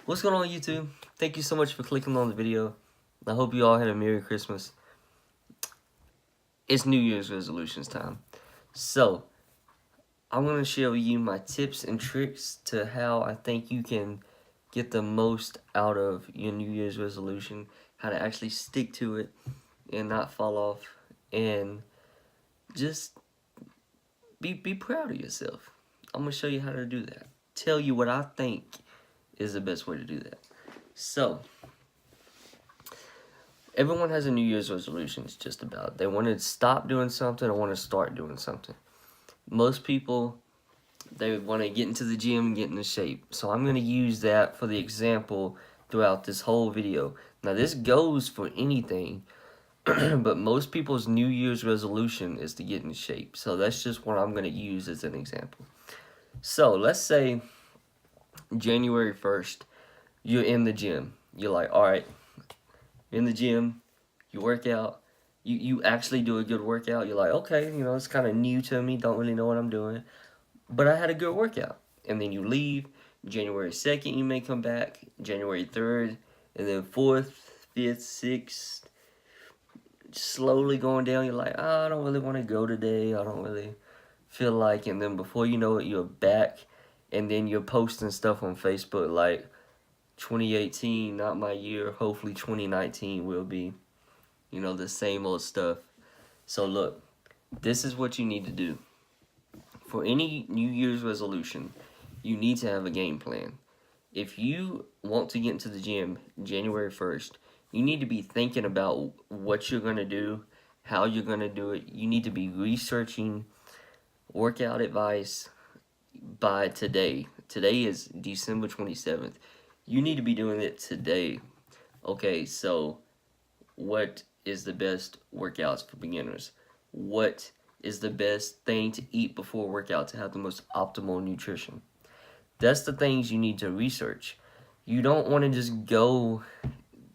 What's going on, YouTube? Thank you so much for clicking on the video. I hope you all had a Merry Christmas. It's New Year's resolutions time. So, I'm going to share with you my tips and tricks to how I think you can get the most out of your New Year's resolution, how to actually stick to it and not fall off, and just be proud of yourself. I'm going to show you how to do that. Tell you what I think is the best way to do that. So, everyone has a New Year's resolution. It's just about they want to stop doing something or want to start doing something. Most people, they want to get into the gym and get into shape. So I'm going to use that for the example throughout this whole video. Now this goes for anything, but most people's New Year's resolution is to get in shape. So that's just what I'm going to use as an example. So let's say January 1st, you're in the gym. You're like, all right, in the gym, you work out, you actually do a good workout. You're like, okay, it's kind of new to me, don't really know what I'm doing, but I had a good workout. And then you leave. January 2nd, you may come back, January 3rd, and then 4th, 5th, 6th, slowly going down. You're like, oh, I don't really want to go today, I don't really feel like, and then before you know it, you're back, and then you're posting stuff on Facebook like, 2018, not my year, hopefully 2019 will be. The same old stuff. So look, this is what you need to do. For any New Year's resolution, you need to have a game plan. If you want to get into the gym January 1st, you need to be thinking about what you're going to do, how you're going to do it. You need to be researching workout advice by today. Today is December 27th. You need to be doing it today. Okay, so what is the best workouts for beginners? What is the best thing to eat before workout to have the most optimal nutrition? That's the things you need to research. You don't want to just go,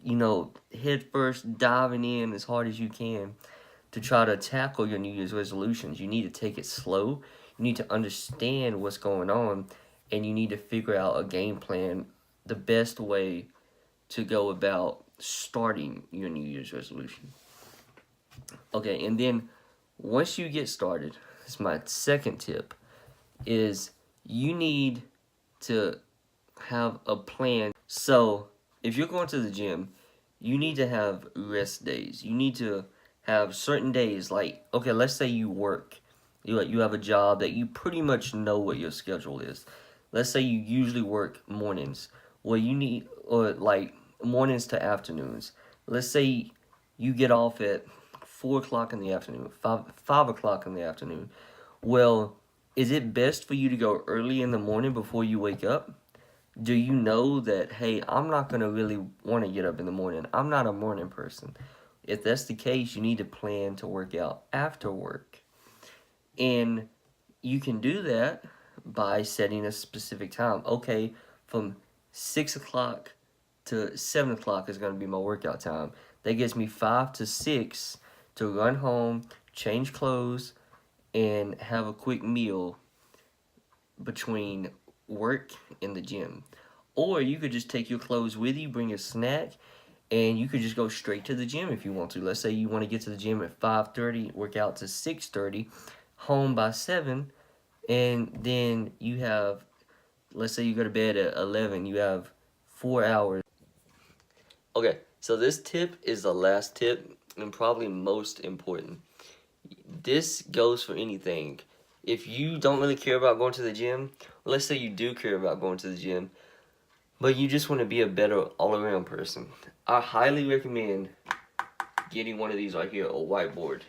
head first, diving in as hard as you can to try to tackle your New Year's resolutions. You need to take it slow. You need to understand what's going on, and you need to figure out a game plan, the best way to go about starting your New Year's resolution. Okay, and then once you get started, this is my second tip, is you need to have a plan. So if you're going to the gym, you need to have rest days. You need to have certain days, like, okay, let's say you work. You have a job that you pretty much know what your schedule is. Let's say you usually work mornings. Well, you need, or like mornings to afternoons. Let's say you get off at 4 o'clock in the afternoon, 5 o'clock in the afternoon. Well, is it best for you to go early in the morning before you wake up? Do you know that, hey, I'm not going to really want to get up in the morning. I'm not a morning person. If that's the case, you need to plan to work out after work. And you can do that by setting a specific time. Okay, from 6 o'clock to 7 o'clock is going to be my workout time. That gives me 5 to 6 to run home, change clothes, and have a quick meal between work and the gym. Or you could just take your clothes with you, bring a snack, and you could just go straight to the gym if you want to. Let's say you want to get to the gym at 5:30, work out to 6:30, home by 7, and then you have, let's say you go to bed at 11, you have 4 hours. Okay, so this tip is the last tip and probably most important. This goes for anything. If you don't really care about going to the gym, let's say you do care about going to the gym, but you just want to be a better all-around person, I highly recommend getting one of these right here, a whiteboard,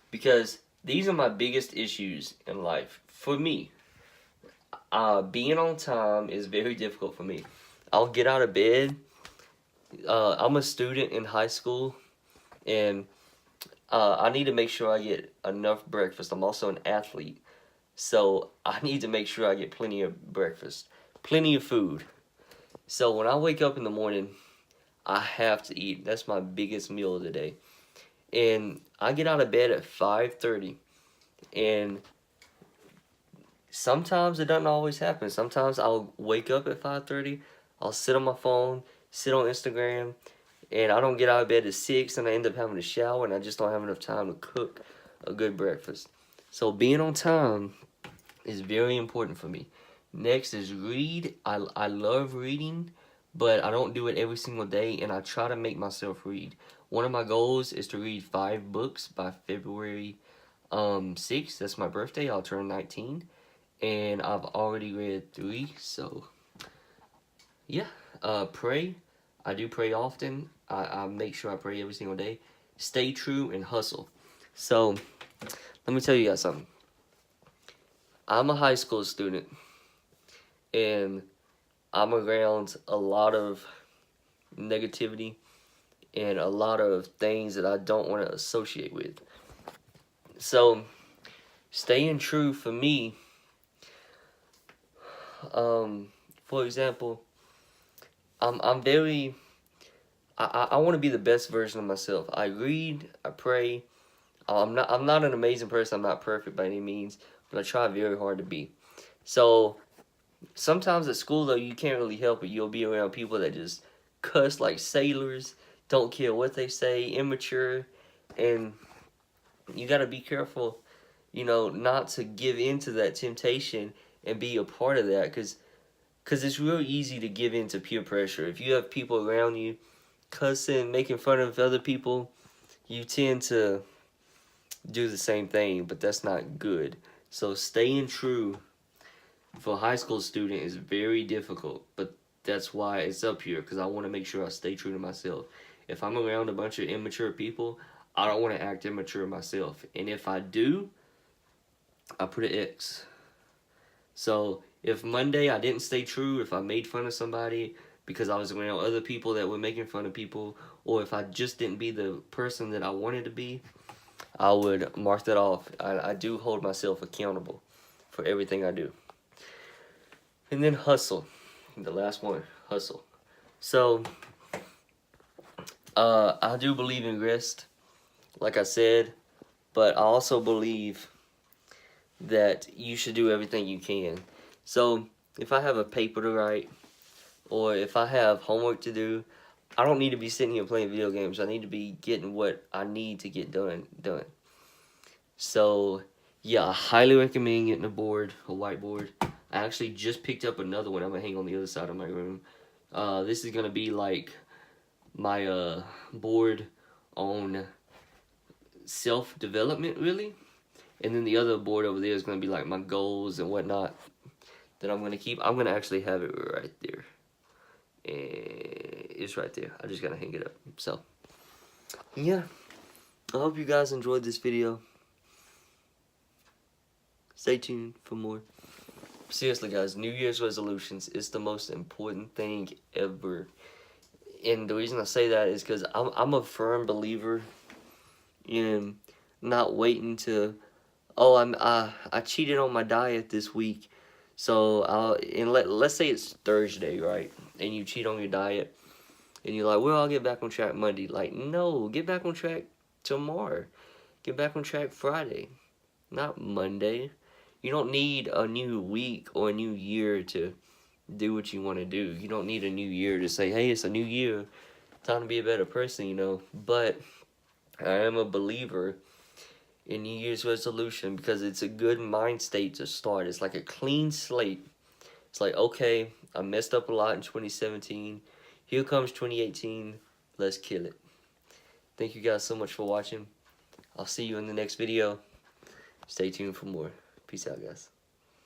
because these are my biggest issues in life. For me, being on time is very difficult for me. I'll get out of bed. I'm a student in high school, and I need to make sure I get enough breakfast. I'm also an athlete, so I need to make sure I get plenty of breakfast, plenty of food. So when I wake up in the morning, I have to eat. That's my biggest meal of the day. And I get out of bed at 5:30, and sometimes it doesn't always happen. Sometimes I'll wake up at 5:30. I'll sit on my phone, sit on Instagram, and I don't get out of bed at 6, and I end up having to shower, and I just don't have enough time to cook a good breakfast. So being on time is very important for me. Next is read. I love reading, but I don't do it every single day, and I try to make myself read. One of my goals is to read 5 books by February 6th. That's my birthday. I'll turn 19, and I've already read 3. So yeah, pray. I do pray often. I make sure I pray every single day. Stay true and hustle. So let me tell you guys something. I'm a high school student, and I'm around a lot of negativity and a lot of things that I don't want to associate with. So staying true for me, for example, I'm very, I want to be the best version of myself. I read, I pray. I'm not an amazing person. I'm not perfect by any means, but I try very hard to be. So sometimes at school though, you can't really help it. You'll be around people that just cuss like sailors, don't care what they say, immature, and you gotta be careful, not to give in to that temptation and be a part of that, because it's real easy to give in to peer pressure. If you have people around you cussing, making fun of other people, you tend to do the same thing, but that's not good. So staying true for a high school student is very difficult, but that's why it's up here, because I want to make sure I stay true to myself. If I'm around a bunch of immature people, I don't want to act immature myself. And if I do, I put an X. So if Monday I didn't stay true, if I made fun of somebody because I was around other people that were making fun of people, or if I just didn't be the person that I wanted to be, I would mark that off. I do hold myself accountable for everything I do. And then hustle. The last one, hustle. So, I do believe in rest, like I said, but I also believe that you should do everything you can. So, if I have a paper to write, or if I have homework to do, I don't need to be sitting here playing video games. I need to be getting what I need to get done. So, yeah, I highly recommend getting a whiteboard. I actually just picked up another one I'm going to hang on the other side of my room. This is going to be like my board on self-development, really. And then the other board over there is going to be like my goals and whatnot that I'm going to keep. I'm going to actually have it right there. And it's right there. I just got to hang it up. So, yeah. I hope you guys enjoyed this video. Stay tuned for more. Seriously, guys, New Year's resolutions is the most important thing ever. And the reason I say that is because I'm a firm believer in not waiting to, I cheated on my diet this week, so let's say it's Thursday, right? And you cheat on your diet, and you're like, well, I'll get back on track Monday. Like, no, get back on track tomorrow. Get back on track Friday, not Monday. You don't need a new week or a new year to do what you want to do. You don't need a new year to say, hey, it's a new year, time to be a better person, But I am a believer in New Year's resolution because it's a good mind state to start. It's like a clean slate. It's like, okay, I messed up a lot in 2017. Here comes 2018. Let's kill it. Thank you guys so much for watching. I'll see you in the next video. Stay tuned for more. Peace out, guys.